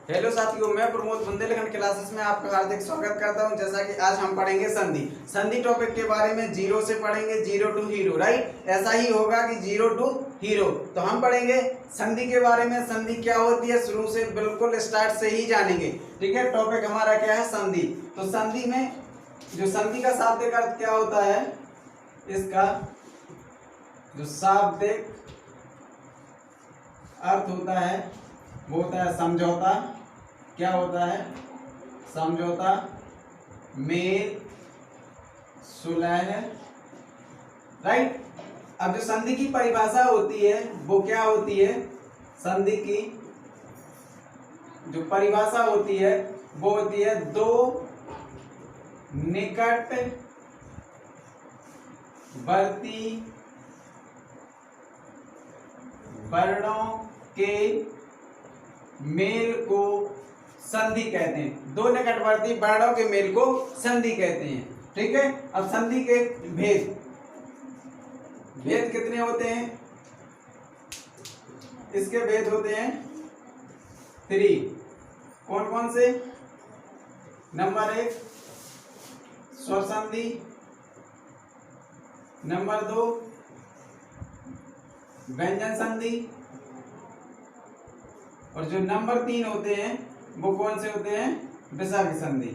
Hello साथियों, मैं Pramod Bundelkhand classes में आपका हार्दिक स्वागत करता हूं। जैसा कि आज हम पढ़ेंगे संधि। संधि टॉपिक के बारे में जीरो से पढ़ेंगे, जीरो टू हीरो, राइट। ऐसा ही होगा कि जीरो टू हीरो। तो हम पढ़ेंगे संधि के बारे में। संधि क्या होती है शुरू से बिल्कुल स्टार्ट से ही जानेंगे, ठीक है। टॉपिक हमारा क्या है, संधि। तो संधि में जो संधि का शाब्दिक अर्थ क्या होता है, इसका जो शाब्दिक अर्थ होता है वो होता है समझौता। क्या होता है? समझौता, मेल, सुलह, राइट। अब जो संधि की परिभाषा होती है वो क्या होती है? संधि की जो परिभाषा होती है वो होती है दो निकटवर्ती वर्णों के मेल को संधि कहते हैं। दो निकटवर्ती वर्णों के मेल को संधि कहते हैं, ठीक है। अब संधि के भेद कितने होते हैं? इसके भेद होते हैं 3। कौन कौन से? नंबर 1 स्वर संधि, नंबर 2 व्यंजन संधि, और जो नंबर 3 होते हैं वो कौन से होते हैं? विसर्ग संधि,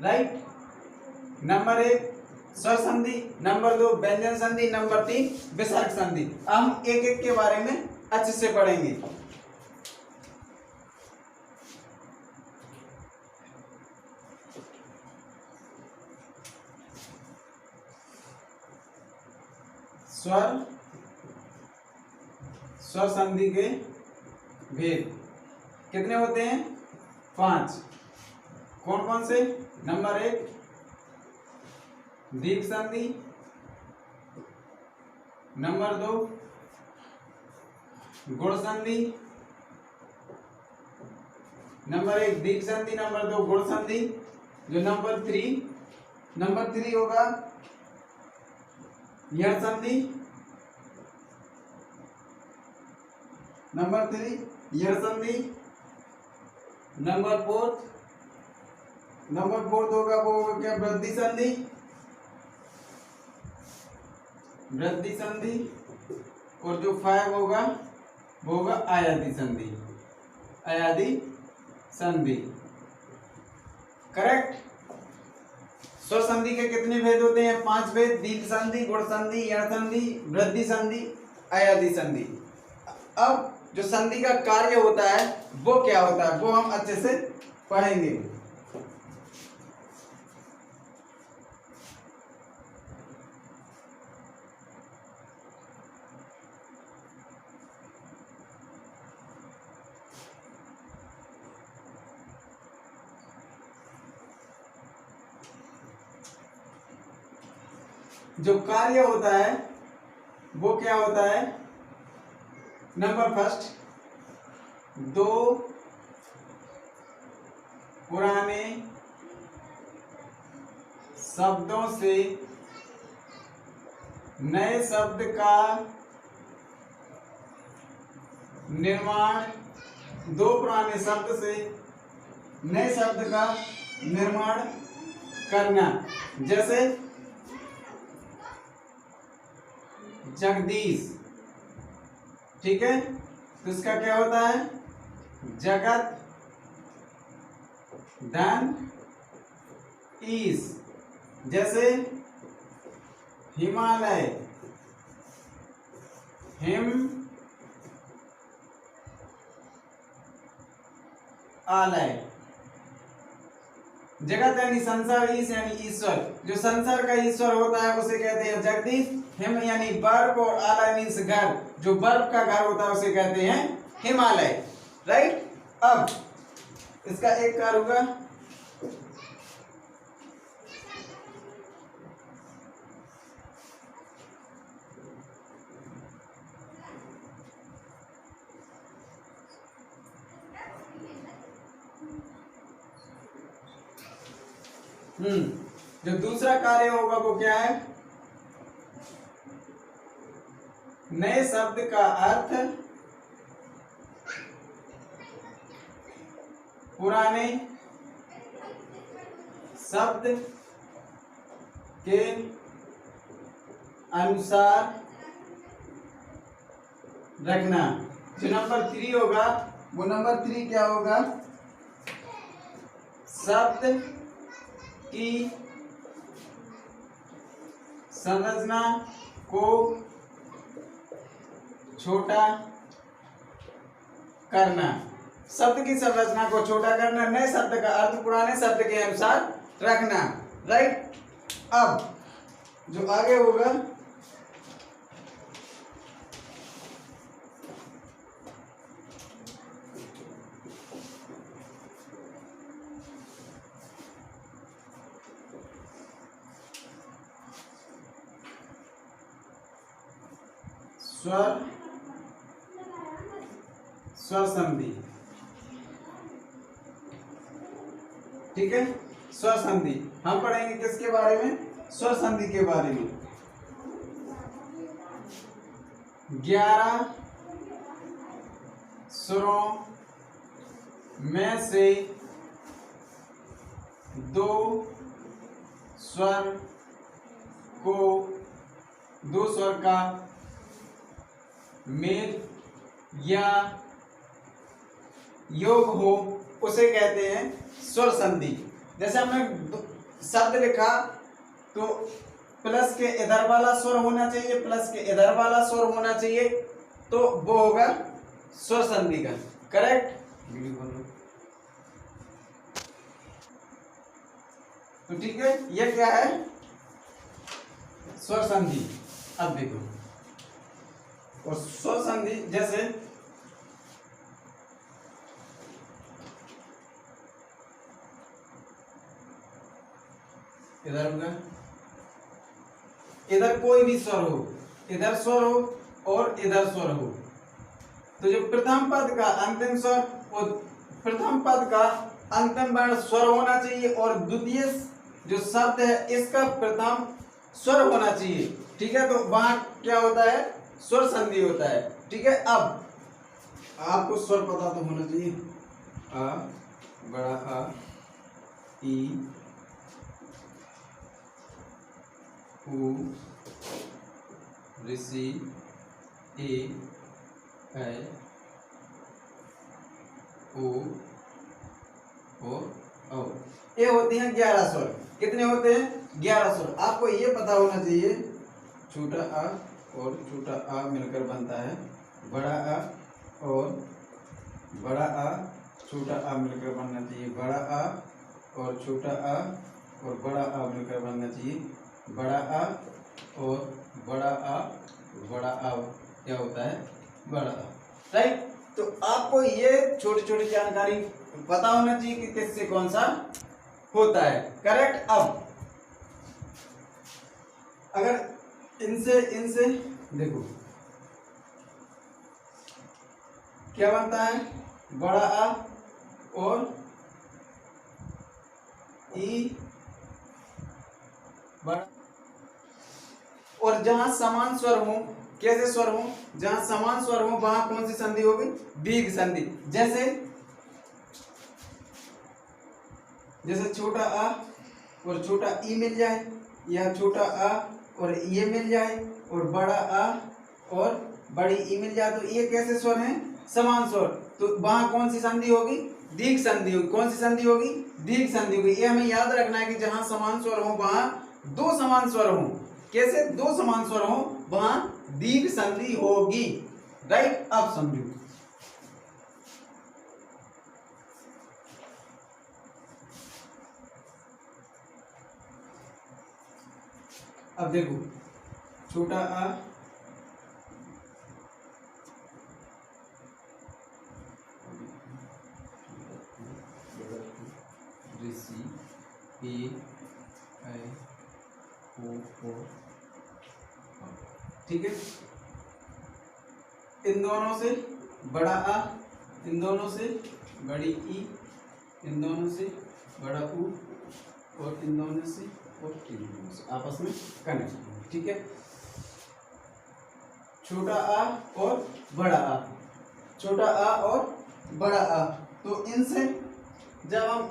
राइट। नंबर 1 स्वर संधि, नंबर 2 व्यंजन संधि, नंबर 3 विसर्ग संधि। हम एक एक के बारे में अच्छे से पढ़ेंगे। स्वर संधि के भेद कितने होते हैं? 5। कौन कौन से? नंबर 1 दीर्घ संधि, नंबर 2 गुण संधि, नंबर 1 दीर्घ संधि, नंबर 2 गुण संधि। जो नंबर 3 होगा यण संधि, नंबर 3 यण संधि। नंबर 4 होगा वो होगा क्या? वृद्धि संधि। और जो 5 होगा वो होगा आयादी संधि, करेक्ट। स्वर संधि के कितने भेद होते हैं? 5 भेद। दीर्घ संधि, गुण संधि, यण संधि, वृद्धि संधि, आयादी संधि। अब जो संधि का कार्य होता है वो क्या होता है वो हम अच्छे से पढ़ेंगे। जो कार्य होता है वो क्या होता है? नंबर 1 दो पुराने शब्दों से नए शब्द का निर्माण, दो पुराने शब्द से नए शब्द का निर्माण करना। जैसे जगदीश, ठीक है। तो इसका क्या होता है? जगत, धन, ईश। जैसे हिमालय, हिम आलय। जगत यानी संसार, ईश यानी ईश्वर। जो संसार का ईश्वर होता है उसे कहते हैं जगदीश। हिम यानी बर्फ, और आलय मीन्स घर। जो बर्फ का घर होता है उसे कहते हैं हिमालय, राइट। अब इसका एक कार्य होगा जो दूसरा कार्य होगा वो क्या है? नए शब्द का अर्थ पुराने शब्द के अनुसार रखना। जो नंबर 3 होगा वो नंबर 3 क्या होगा? शब्द की संरचना को छोटा करना। शब्द की संरचना को छोटा करना, नए शब्द का अर्थ पुराने शब्द के अनुसार रखना। राइट। अब जो आगे होगा स्वर संधि। ठीक है, स्वर संधि हम पढ़ेंगे किसके बारे में? स्वर संधि के बारे में। 11 स्वरों में से 2 स्वर का मेल या योग हो उसे कहते हैं स्वर संधि। जैसे हमने शब्द लिखा तो प्लस के इधर वाला स्वर होना चाहिए, प्लस के इधर वाला स्वर होना चाहिए, तो वो होगा स्वर संधि का। करेक्ट। तो ठीक है, ये क्या है? स्वर संधि। अब देखो, और स्वर संधि जैसे इधर होगा, इधर कोई भी स्वर हो, इधर स्वर हो और इधर स्वर हो, तो जो प्रथम पद का अंतिम स्वर और प्रथम पद का अंतिम वर्ण स्वर होना चाहिए और द्वितीय जो शब्द है इसका प्रथम स्वर होना चाहिए। ठीक है, तो वहां क्या होता है? स्वर संधि होता है। ठीक है, अब आपको स्वर पता तो होना चाहिए। आ, बड़ा आ, ई, उ, ऋषि, ए, ऐ, ओ और औ। ये होती हैं 11 स्वर। कितने होते हैं? 11 स्वर। आपको ये पता होना चाहिए, छोटा आ और छोटा आ मिलकर बनता है बड़ा आ, और बड़ा आ छोटा आ मिलकर बनना चाहिए बड़ा आ, और छोटा आ और बड़ा आ मिलकर बनना चाहिए बड़ा आ, और बड़ा आ बड़ा आ क्या होता है? बड़ा आ। राइट। तो आपको ये छोटी छोटी जानकारी पता होना चाहिए कि किससे कौन सा होता है। करेक्ट। अब अगर इनसे देखो क्या बनता है? बड़ा आ और ई बड़ा। और जहां समान स्वर हो, कैसे स्वर हो? जहां समान स्वर हो वहां कौन सी संधि होगी? दीर्घ संधि। जैसे छोटा आ और छोटा ई मिल जाए, या छोटा आ और ये मिल जाए, और बड़ा आ और बड़ी ई मिल जाए, तो ये कैसे स्वर हैं? समान स्वर। तो वहां कौन सी संधि होगी? दीर्घ संधि होगी। कौन सी संधि होगी? दीर्घ संधि होगी। ये हमें याद रखना है कि जहां समान स्वर हो वहां 2 समान स्वर हो। कैसे 2 समान स्वर हो? वहां दीर्घ संधि होगी। राइट। अब समझो, अब देखो, छोटा आ ऋषि, ए, ऐ, ओ। ठीक है, इन दोनों से बड़ा आ, इन दोनों से बड़ी ई, इन दोनों से बड़ा ऊ, और इन दोनों से और इन दोनों से आपस में कनेक्ट। ठीक है, छोटा आ और बड़ा आ, छोटा आ और बड़ा आ, तो इनसे जब हम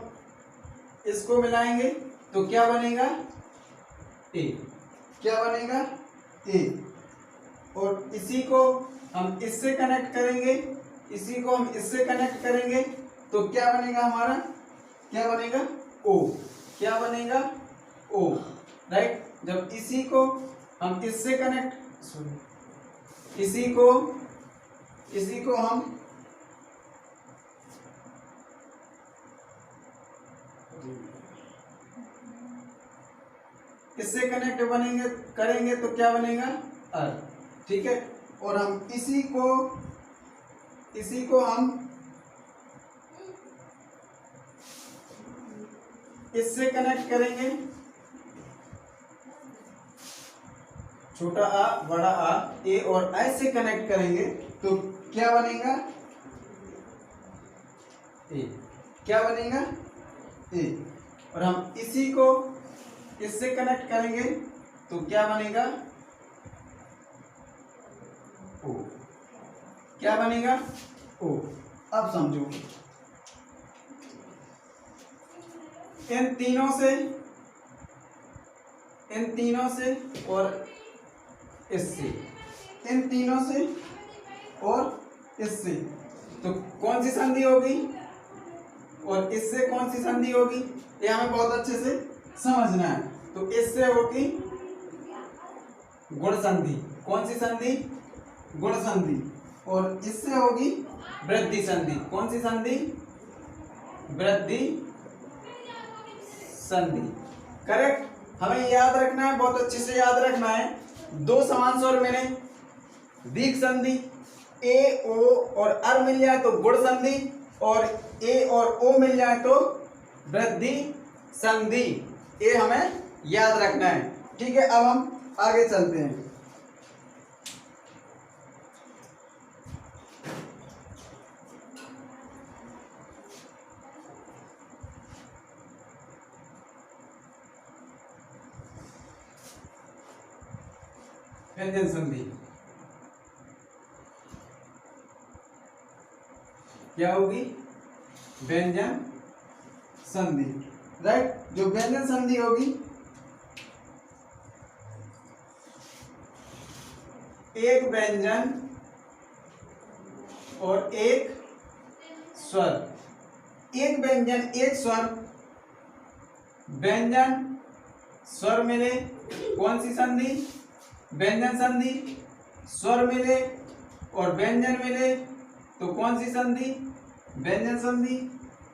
इसको मिलाएंगे तो क्या बनेगा, ए। क्या बनेगा, ए। और इसी को हम इससे कनेक्ट करेंगे, इसी को हम इससे कनेक्ट करेंगे तो क्या बनेगा हमारा, क्या बनेगा, ओ। क्या बनेगा, ओ, राइट। जब इसी को हम इससे कनेक्ट, इसी को हम इससे कनेक्ट बनेंगे करेंगे तो क्या बनेगा, अर। ठीक है। और हम इसी को हम इससे कनेक्ट करेंगे, छोटा आ बड़ा आ, ए और आई से कनेक्ट करेंगे तो क्या बनेगा, ए। क्या बनेगा, ए। और हम इसी को इससे कनेक्ट करेंगे तो क्या बनेगा, ओ। क्या बनेगा, ओ। अब समझो, इन तीनों से और इससे, इन तीनों से और इससे तो कौन सी संधि होगी, और इससे कौन सी संधि होगी, ये हमें बहुत अच्छे से समझना है। तो इससे होगी गुण संधि। कौन सी संधि, गुण संधि। और इससे होगी वृद्धि संधि। कौन सी संधि, वृद्धि संधि। करेक्ट। हमें याद रखना है, बहुत अच्छे से याद रखना है। दो समान स्वर मिले, दीर्घ संधि, ए ओ और अर मिल जाए तो गुण संधि, और ए और ओ मिल जाए तो वृद्धि संधि। ये हमें याद रखना है। ठीक है। अब हम आगे चलते हैं। व्यंजन संधि क्या होगी, व्यंजन संधि, राइट। जो व्यंजन संधि होगी, एक व्यंजन और एक स्वर, एक व्यंजन एक स्वर, व्यंजन स्वर मिले, कौन सी संधि, व्यंजन संधि। स्वर मिले और व्यंजन मिले तो कौन सी संधि, व्यंजन संधि।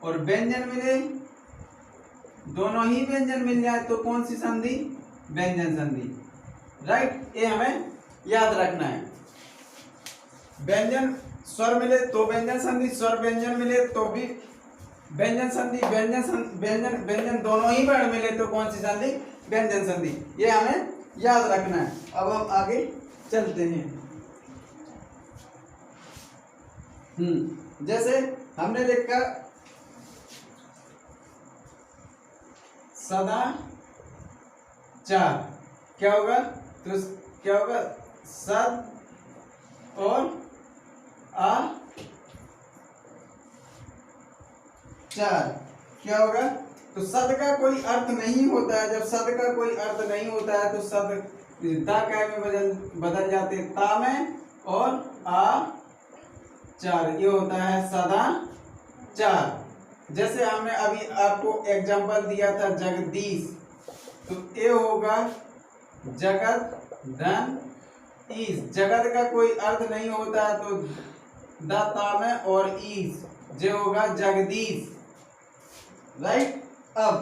और व्यंजन मिले, दोनों ही व्यंजन मिल जाए तो कौन सी संधि, व्यंजन संधि, राइट। ये हमें याद रखना है। व्यंजन स्वर मिले तो व्यंजन संधि, स्वर व्यंजन मिले तो भी व्यंजन संधि, व्यंजन दोनों ही वर्ण मिले तो कौन सी संधि, व्यंजन संधि। ये हमें याद रखना है। अब हम आगे चलते हैं। जैसे हमने लिखा सदा चार, क्या होगा, तो क्या होगा, सद और आ चार, क्या होगा। तो सद का कोई अर्थ नहीं होता है। जब सद का कोई अर्थ नहीं होता है तो सद दा कै में बदल जाते हैं, ता में, और आ चार, ये होता है सदा चार। जैसे हमने अभी आपको एग्जांपल दिया था जगदीश, तो ये होगा जगत धन ईश। जगत का कोई अर्थ नहीं होता है तो दाता में और ईश, जो होगा जगदीश, राइट। अब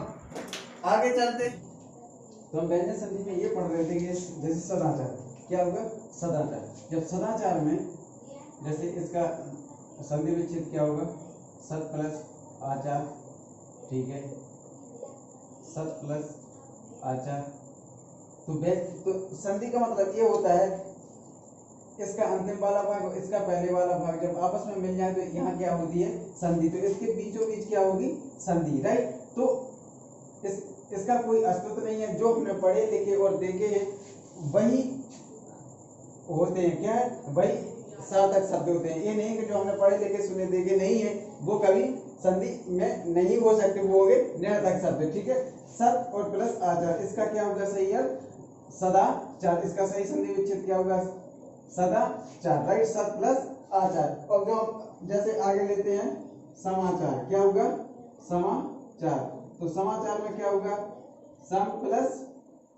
आगे चलते, तो हम व्यंजन संधि में ये पढ़ रहे थे कि जैसे सदाचार, क्या होगा, सदाचार। जब सदाचार में जैसे इसका संधि विच्छेद क्या होगा, सत प्लस आचार, ठीक है, सत प्लस आचार। तो संधि का मतलब ये होता है, इसका अंतिम वाला भाग और इसका पहले वाला भाग जब आपस में मिल जाए तो यहाँ क्या होती है, संधि। तो इसके बीचों बीच क्या होगी, संधि, राइट। तो इसका कोई अस्तित्व नहीं है। जो हमने पढ़े लिखे और देखे हैं वही होते हैं, क्या है, वही सार्थक शब्द होते हैं। ये नहीं कि जो हमने पढ़े लिखे सुने देखे नहीं है वो कभी संधि में नहीं हो सकते, वो हो गए निरर्थक शब्द। ठीक है, सत और प्लस आचार, इसका क्या होगा सही है सदाचार। इसका सही संधि विच्छेद क्या होगा सदाचार, राइट। सत प्लस आचार। और जो जैसे आगे लेते हैं समाचार, क्या होगा समाचार। तो समाचार में क्या होगा सम प्लस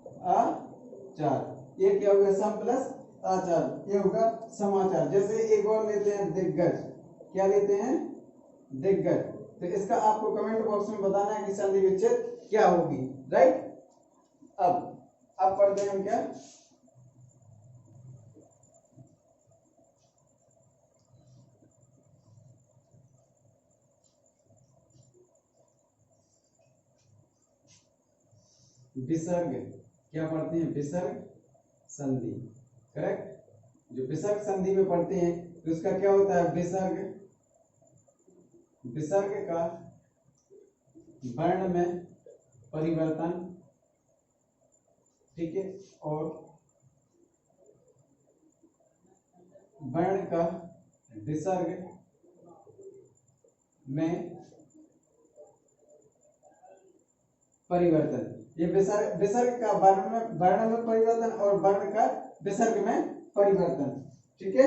आचार, ये क्या होगा सम प्लस आचार, ये होगा समाचार। जैसे एक और लेते हैं दिग्गज, क्या लेते हैं दिग्गज। तो इसका आपको कमेंट बॉक्स में बताना है कि संधि विच्छेद क्या होगी, राइट। अब पढ़ते हैं हम क्या विसर्ग, क्या पढ़ते हैं विसर्ग संधि, करेक्ट। जो विसर्ग संधि में पढ़ते हैं तो उसका क्या होता है विसर्ग, विसर्ग का वर्ण में परिवर्तन, ठीक है, और वर्ण का विसर्ग में परिवर्तन। ये विसर्ग का वर्ण में परिवर्तन और वर्ण का विसर्ग में परिवर्तन, ठीक है।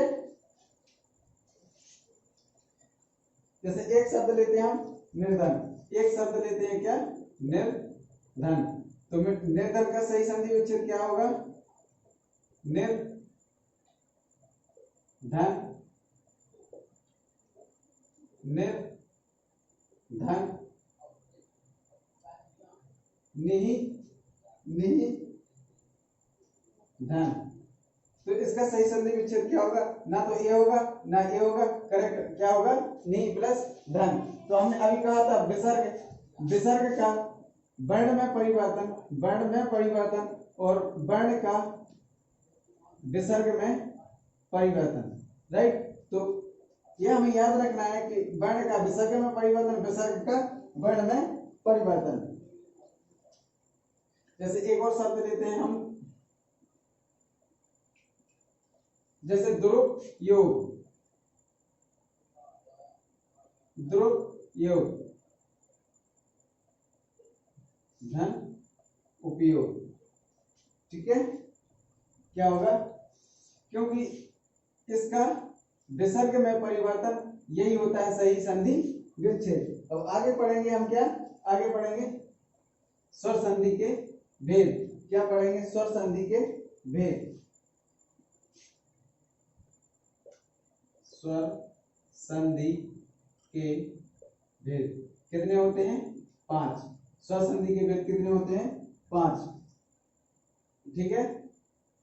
जैसे एक शब्द लेते हैं हम निर्धन, एक शब्द लेते हैं क्या निर्धन। तो निर्धन का सही संधि विच्छेद क्या होगा निर्धन निर्धन निहि धन। तो इसका सही संधि विच्छेद क्या होगा, ना तो ए होगा ना ए होगा, करेक्ट क्या होगा नि प्लस धन। तो हमने अभी कहा था विसर्ग का वर्ण में परिवर्तन और वर्ण का विसर्ग में परिवर्तन, राइट। तो ये हमें याद रखना है कि वर्ण का विसर्ग में परिवर्तन, विसर्ग का वर्ण में परिवर्तन। जैसे एक और शब्द लेते हैं हम, जैसे दुरुपयोग, धन उपयोग, ठीक है। क्या होगा, क्योंकि इसका विसर्ग में परिवर्तन यही होता है सही संधि विच्छेद। अब आगे पढ़ेंगे हम क्या, आगे पढ़ेंगे स्वर संधि के भेद। क्या पढ़ेंगे स्वर संधि के भेद। स्वर संधि के भेद कितने होते हैं 5। स्वर संधि के भेद कितने होते हैं 5, ठीक है।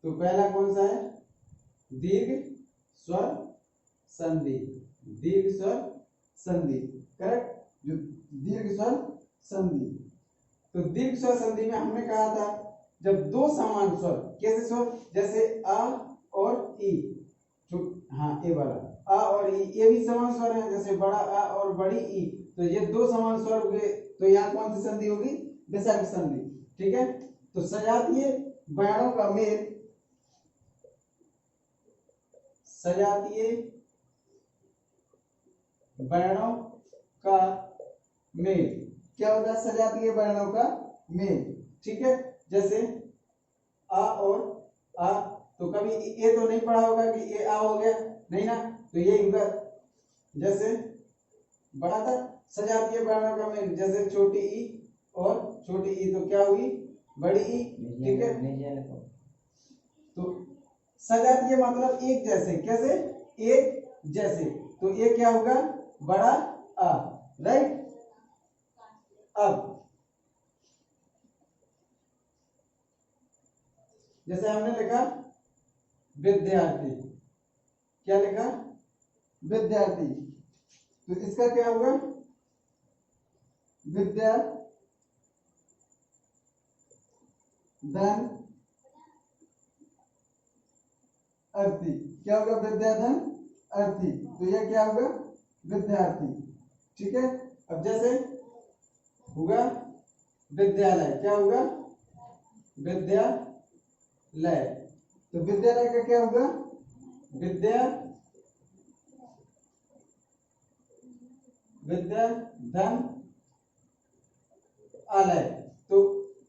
तो पहला कौन सा है दीर्घ स्वर संधि, दीर्घ स्वर संधि, करेक्ट। जो दीर्घ स्वर संधि, तो दीर्घ स्वर संधि में हमने कहा था जब दो समान स्वर, कैसे स्वर, जैसे आ और ई, हाँ ए वाला आ और ई, ये भी समान स्वर है, जैसे बड़ा आ और बड़ी ई, तो ये दो समान स्वर हुए, तो यहाँ कौन सी संधि होगी विसर्ग संधि, ठीक है। तो सजातीय वर्णों का मेल, सजातीय वर्णों का मेल, क्या होगा सजातीय वर्णों का मेल, ठीक है। जैसे आ और आ, तो कभी ए तो नहीं पढ़ा होगा कि ए आ हो गया, नहीं ना, तो ये होगा जैसे बड़ा था सजातीय वर्णों का मेल, जैसे छोटी ई और छोटी ई, तो क्या हुई बड़ी ई, ठीक है। तो सजातीय मतलब एक जैसे, कैसे एक जैसे, तो ये क्या होगा बड़ा आ, राइट। अब जैसे हमने लिखा विद्यार्थी, क्या लिखा विद्यार्थी, तो इसका क्या होगा विद्या धन अर्थी, क्या होगा विद्याधन अर्थी, तो यह क्या होगा विद्यार्थी, ठीक है। अब जैसे होगा विद्यालय, क्या होगा विद्यालय, तो विद्यालय का क्या होगा विद्या धन आलय। तो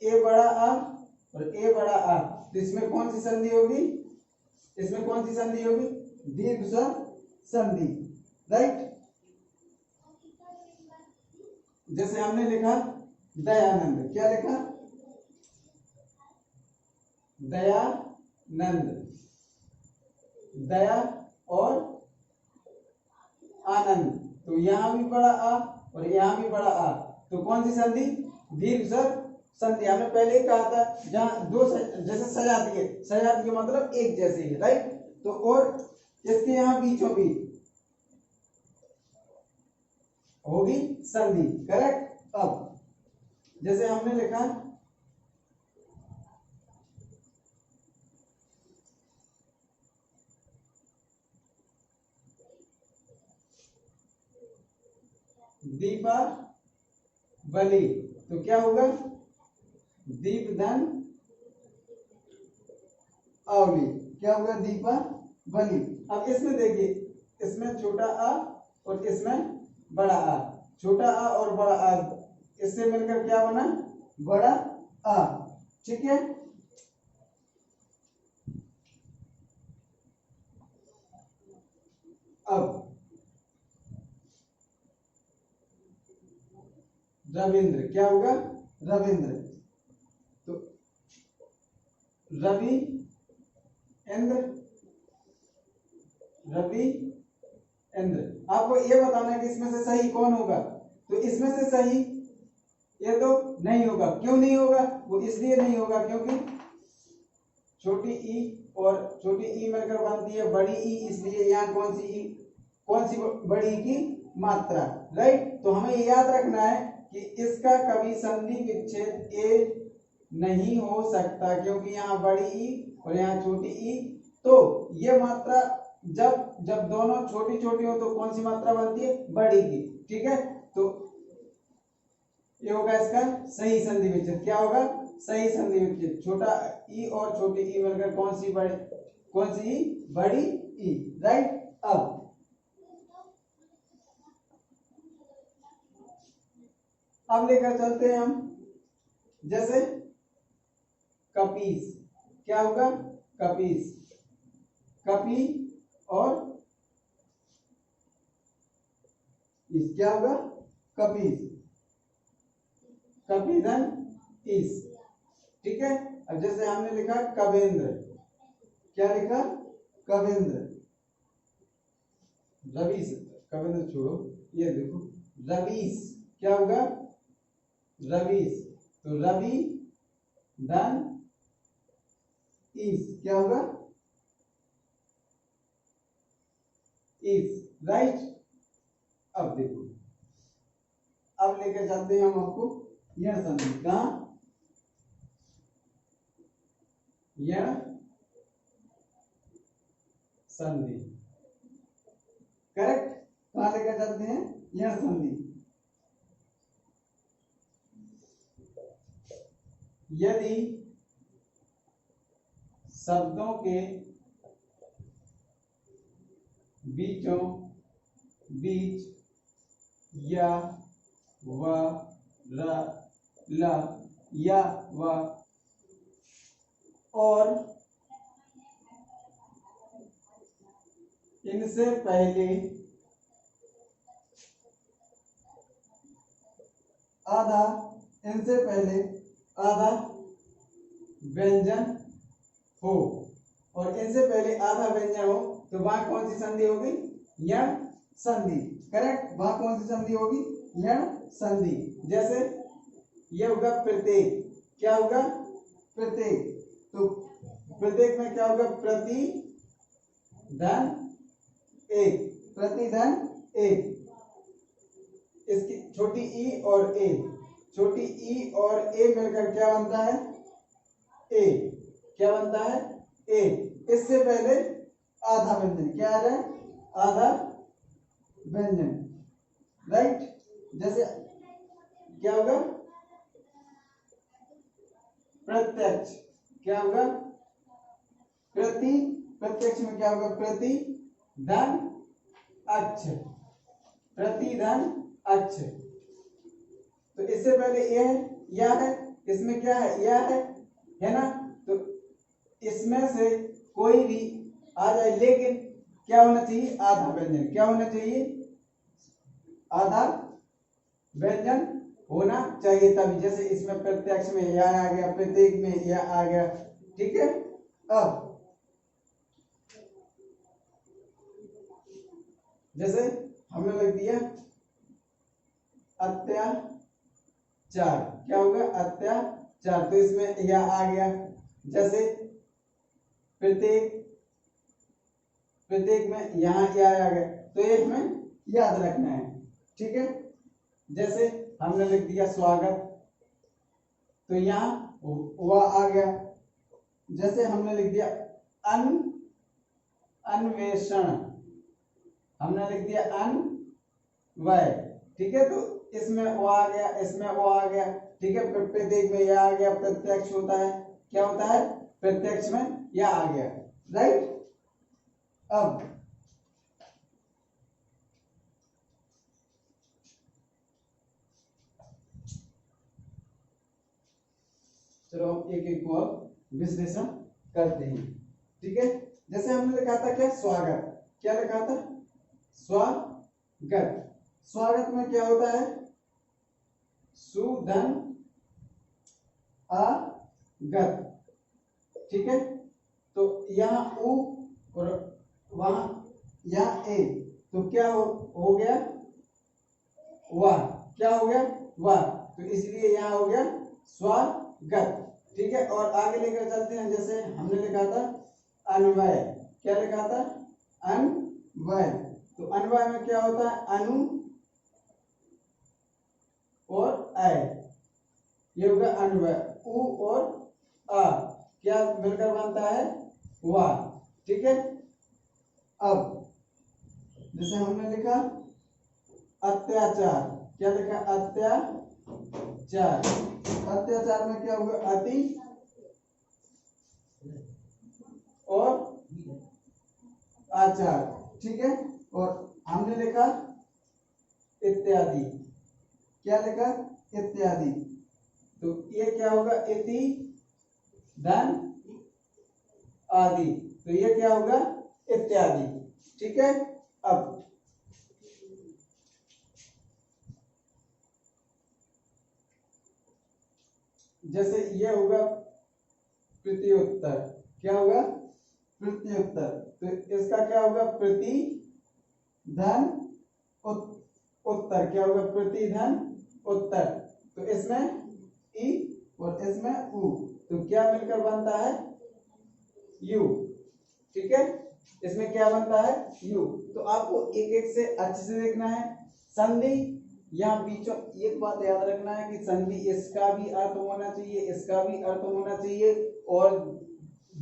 ए बड़ा आ और ए बड़ा आ, तो इसमें कौन सी संधि होगी? इसमें कौन सी संधि होगी? दीर्घ स्वर संधि, राइट। जैसे हमने लिखा दयानंद, क्या लिखा? दयानंद, दया और आनंद, तो यहां भी बड़ा आ और यहां भी बड़ा आ, तो कौन सी संधि? दीर्घ स्वर संधि। हमने पहले ही कहा था जहां दो जैसे सजाती है, सजाती है मतलब एक जैसे ही, राइट। तो और इसके यहां बीचों बीच होगी संधि, करेक्ट। अब जैसे हमने लिखा दीपावली, तो क्या होगा? दीप धन आवली, क्या होगा? दीपावली। अब इसमें देखिए, इसमें छोटा आ और इसमें बड़ा आ, छोटा आ और बड़ा आ, इससे मिलकर क्या बना? बड़ा आ, ठीक है। अब रविंद्र, क्या होगा? रविंद्र, तो रवि इंद्र, रवि इंद्र। आपको ये बताना है कि इसमें से सही कौन होगा। तो इसमें से सही ये तो नहीं होगा। क्यों नहीं होगा? वो इसलिए नहीं होगा क्योंकि छोटी ई और छोटी ई मिलकर बनती है बड़ी ई, इसलिए यहाँ कौन सी ई, कौन सी बड़ी की मात्रा, राइट। तो हमें याद रखना है कि इसका कभी संधि विच्छेद ए नहीं हो सकता, क्योंकि यहाँ बड़ी ई और यहाँ छोटी ई, तो ये मात्रा जब जब दोनों छोटी छोटी हो तो कौन सी मात्रा बनती है? बड़ी की, ठीक है। तो ये होगा इसका सही संधि विच्छेद। क्या होगा? सही संधि विच्छेद। छोटा ई और छोटी ई मिलकर कौन सी बड़ी, कौन सी ई? बड़ी ई, राइट। अब लेकर चलते हैं हम, जैसे कपीस, क्या होगा? कपीस, कपी और इस, क्या होगा? कपीस, कपीधन इस, ठीक है। अब जैसे हमने लिखा कवेंद्र, क्या लिखा? कवेंद्र, रवीश, कवेंद्र छोड़ो, ये देखो रवीश, क्या होगा? रवीश, तो रवि धन इस, क्या होगा? इस, राइट। अब देखो, अब लेकर चलते हैं हम आपको यण संधि। कहां? यण संधि, करेक्ट। कहां लेकर चलते हैं? यण संधि। यदि शब्दों के बीचों बीच या व र ल या व और इनसे पहले आधा, इनसे पहले आधा व्यंजन हो और इनसे पहले आधा व्यंजन हो, तो वहां कौन सी संधि होगी? यण संधि, करेक्ट। वहां कौन सी संधि होगी? यण संधि। जैसे ये होगा प्रत्येक, क्या होगा? प्रत्येक, तो प्रत्येक में क्या होगा? प्रति धन एक, प्रति धन एक। इसकी छोटी ई और ए, छोटी ई और ए मिलकर क्या बनता है? ए, क्या बनता है? ए। इससे पहले आधा व्यंजन, क्या आ रहा है? आधा व्यंजन, राइट। जैसे क्या होगा? प्रत्यक्ष, क्या होगा? प्रति, प्रत्यक्ष में क्या होगा? प्रति धन अक्ष, प्रति धन अच्छ। तो इससे पहले ये है, या है, इसमें क्या है, या है ना। तो इसमें से कोई भी आ जाए, लेकिन क्या होना चाहिए, आधा व्यंजन। क्या होना चाहिए, आधा व्यंजन होना चाहिए तभी। जैसे इसमें प्रत्यक्ष में या आ गया, प्रत्येक में या आ गया, ठीक है। अब जैसे हमने लिख दिया अत्याचार, क्या होगा, अत्याचार। तो इसमें या आ गया। जैसे प्रत्येक, प्रत्येक में यहाँ या आ गया, तो ये हमें याद रखना है, ठीक है। जैसे हमने लिख दिया स्वागत, तो यहाँ वह आ गया। जैसे हमने लिख दिया अन्वेषण, हमने लिख दिया अन्वय, ठीक है। तो इसमें वो आ गया, इसमें वो आ गया, ठीक है। प्रत्येक में यह आ गया, प्रत्यक्ष होता है, क्या होता है, प्रत्यक्ष में यह आ गया, राइट। अब चलो हम एक एक को अब विश्लेषण करते हैं, ठीक है। जैसे हमने लिखा था क्या, स्वागत, क्या लिखा था, स्वागत। स्वागत में क्या होता है, सुधन आगत, ठीक है। तो यहाँ उ और वहां यहाँ ए, तो क्या हो गया, वाह, क्या हो गया, वाह। तो इसलिए यहाँ हो गया स्वागत, ठीक है। और आगे लेकर चलते हैं। जैसे हमने लिखा था अन्वय, क्या लिखा था, अन्वय। तो अन्वय में क्या होता है, अनु और अय, ये होगा अन्वय। उ और आ क्या मिलकर बनता है, वाह, ठीक है। अब जैसे हमने लिखा अत्याचार, क्या लिखा, अत्याचार। अत्याचार में क्या होगा, अति और आचार, ठीक है। और हमने लिखा इत्यादि, क्या लिखा, इत्यादि। तो ये क्या होगा, इति धन आदि, तो ये क्या होगा, इत्यादि, ठीक है। अब जैसे ये होगा प्रत्युत्तर, क्या होगा, प्रत्युत्तर। तो इसका क्या होगा, प्रति धन उत्तर, क्या होगा, प्रति धन उत्तर। तो इसमें ई और इसमें उ, तो क्या मिलकर बनता है, यू, ठीक है। इसमें क्या बनता है, यू। तो आपको एक एक से अच्छे से देखना है। संधि यहाँ बीचों, एक बात याद रखना है कि संधि इसका भी अर्थ होना चाहिए, इसका भी अर्थ होना चाहिए। और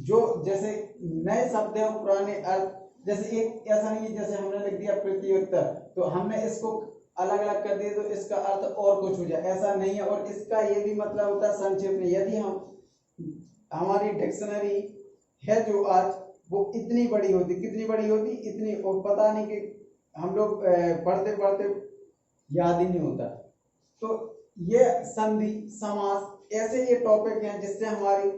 जो जैसे नए शब्द है पुराने अर्थ, जैसे एक ऐसा नहीं है जैसे हमने लिख दिया प्रत्युत्तर तो हमने इसको अलग अलग कर दिया तो इसका अर्थ और कुछ हो जाए, ऐसा नहीं है। और इसका ये भी मतलब होता है संक्षेप में। यदि हम हमारी डिक्शनरी है जो आज वो इतनी बड़ी होती, कितनी बड़ी होती, इतनी, और पता नहीं कि हम लोग पढ़ते पढ़ते याद ही नहीं होता। तो ये संधि समास ऐसे ये टॉपिक हैं जिससे हमारी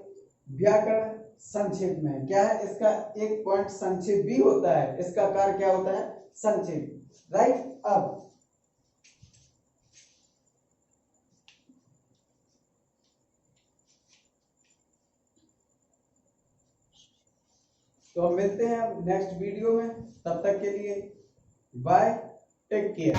व्याकरण संक्षेप में क्या है, इसका एक पॉइंट संक्षेप भी होता है, इसका कार्य क्या होता है, संक्षेप, राइट। अब तो हम मिलते हैं नेक्स्ट वीडियो में, तब तक के लिए बाय, टेक केयर।